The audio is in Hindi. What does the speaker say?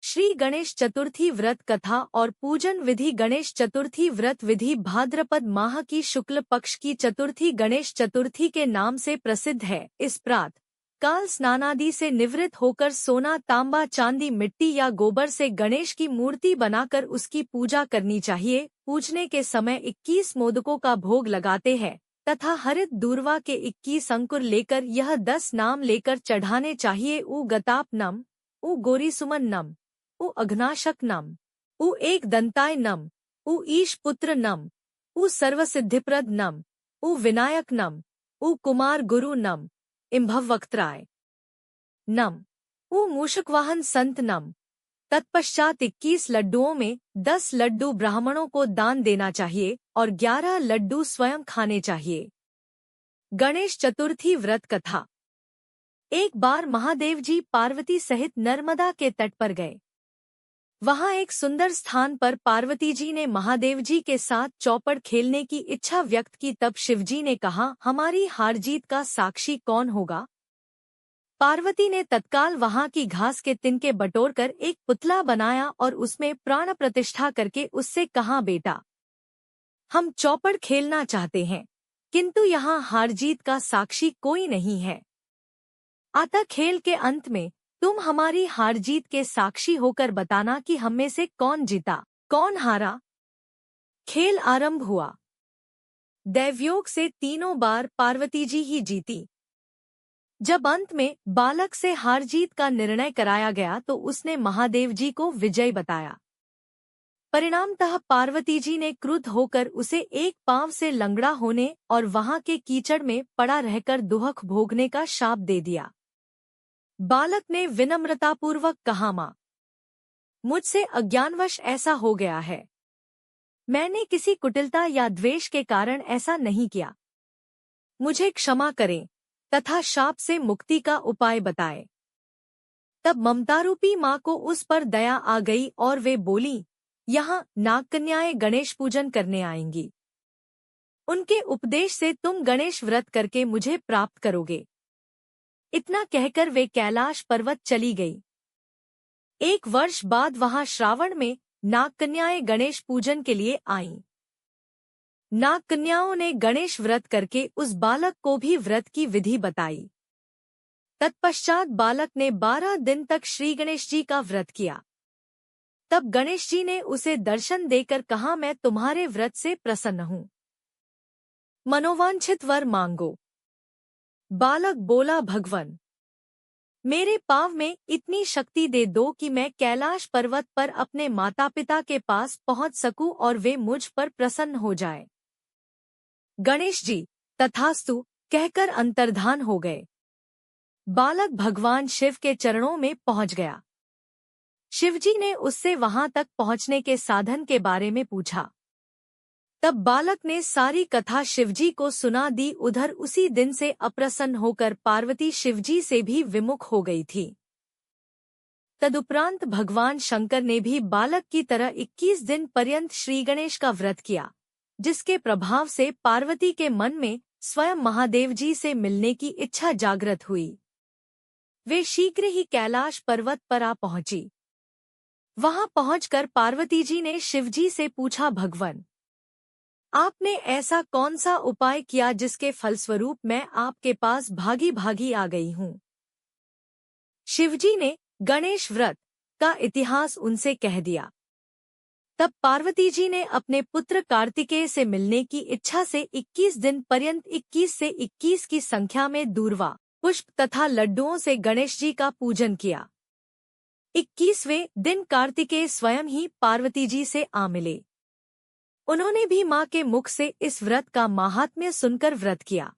श्री गणेश चतुर्थी व्रत कथा और पूजन विधि। गणेश चतुर्थी व्रत विधि भाद्रपद माह की शुक्ल पक्ष की चतुर्थी गणेश चतुर्थी के नाम से प्रसिद्ध है। इस प्रात काल स्नानादि से निवृत्त होकर सोना, तांबा, चांदी, मिट्टी या गोबर से गणेश की मूर्ति बनाकर उसकी पूजा करनी चाहिए। पूजने के समय 21 मोदकों का भोग लगाते हैं तथा हरित दूर्वा के 21 अंकुर लेकर यह 10 नाम लेकर चढ़ाने चाहिए। उ गताप नम, उ गौरीसुमन नम, उ अघनाशक नम, उ एक दंताय नम, उ ईश पुत्र नम, उ सर्वसिद्धिप्रद नम, उ विनायक नम, उ कुमार गुरु नम, इम्भवक्त्राय नम, उ मूषकवाहन संत नम। तत्पश्चात 21 लड्डुओं में 10 लड्डू ब्राह्मणों को दान देना चाहिए और 11 लड्डू स्वयं खाने चाहिए। गणेश चतुर्थी व्रत कथा। एक बार महादेव जी पार्वती सहित नर्मदा के तट पर गए। वहां एक सुंदर स्थान पर पार्वती जी ने महादेव जी के साथ चौपड़ खेलने की इच्छा व्यक्त की। तब शिवजी ने कहा, हमारी हार जीत का साक्षी कौन होगा? पार्वती ने तत्काल वहां की घास के तिनके बटोरकर एक पुतला बनाया और उसमें प्राण प्रतिष्ठा करके उससे कहा, बेटा, हम चौपड़ खेलना चाहते हैं, किंतु यहाँ हार जीत का साक्षी कोई नहीं है। अतः खेल के अंत में तुम हमारी हार जीत के साक्षी होकर बताना कि हम में से कौन जीता, कौन हारा। खेल आरंभ हुआ। दैवयोग से तीनों बार पार्वती जी ही जीती। जब अंत में बालक से हार जीत का निर्णय कराया गया तो उसने महादेव जी को विजय बताया। परिणामतः पार्वती जी ने क्रुद्ध होकर उसे एक पांव से लंगड़ा होने और वहां के कीचड़ में पड़ा रहकर दुहक भोगने का शाप दे दिया। बालक ने विनम्रतापूर्वक कहा, मां, मुझसे अज्ञानवश ऐसा हो गया है। मैंने किसी कुटिलता या द्वेष के कारण ऐसा नहीं किया। मुझे क्षमा करें तथा शाप से मुक्ति का उपाय बताए। तब ममतारूपी माँ को उस पर दया आ गई और वे बोली, यहाँ नागकन्याएं गणेश पूजन करने आएंगी। उनके उपदेश से तुम गणेश व्रत करके मुझे प्राप्त करोगे। इतना कहकर वे कैलाश पर्वत चली गई। 1 वर्ष बाद वहां श्रावण में नागकन्याएं गणेश पूजन के लिए आईं। नागकन्याओं ने गणेश व्रत करके उस बालक को भी व्रत की विधि बताई। तत्पश्चात बालक ने 12 दिन तक श्री गणेश जी का व्रत किया। तब गणेश जी ने उसे दर्शन देकर कहा, मैं तुम्हारे व्रत से प्रसन्न हूँ, मनोवांछित वर मांगो। बालक बोला, भगवन, मेरे पांव में इतनी शक्ति दे दो कि मैं कैलाश पर्वत पर अपने माता पिता के पास पहुंच सकूं और वे मुझ पर प्रसन्न हो जाए। गणेश जी तथास्तु कहकर अंतर्धान हो गए। बालक भगवान शिव के चरणों में पहुंच गया। शिवजी ने उससे वहां तक पहुंचने के साधन के बारे में पूछा। तब बालक ने सारी कथा शिवजी को सुना दी। उधर उसी दिन से अप्रसन्न होकर पार्वती शिवजी से भी विमुख हो गई थी। तदुपरांत भगवान शंकर ने भी बालक की तरह 21 दिन पर्यंत श्री गणेश का व्रत किया, जिसके प्रभाव से पार्वती के मन में स्वयं महादेव जी से मिलने की इच्छा जागृत हुई। वे शीघ्र ही कैलाश पर्वत पर आ पहुंची। वहां पहुंचकर पार्वती जी ने शिवजी से पूछा, भगवन, आपने ऐसा कौन सा उपाय किया जिसके फलस्वरूप मैं आपके पास भागी भागी आ गई हूँ? शिवजी ने गणेश व्रत का इतिहास उनसे कह दिया। तब पार्वती जी ने अपने पुत्र कार्तिकेय से मिलने की इच्छा से 21 दिन पर्यंत 21 से 21 की संख्या में दूर्वा, पुष्प तथा लड्डुओं से गणेश जी का पूजन किया। 21वें दिन कार्तिकेय स्वयं ही पार्वती जी से आ मिले। उन्होंने भी मां के मुख से इस व्रत का माहात्म्य सुनकर व्रत किया।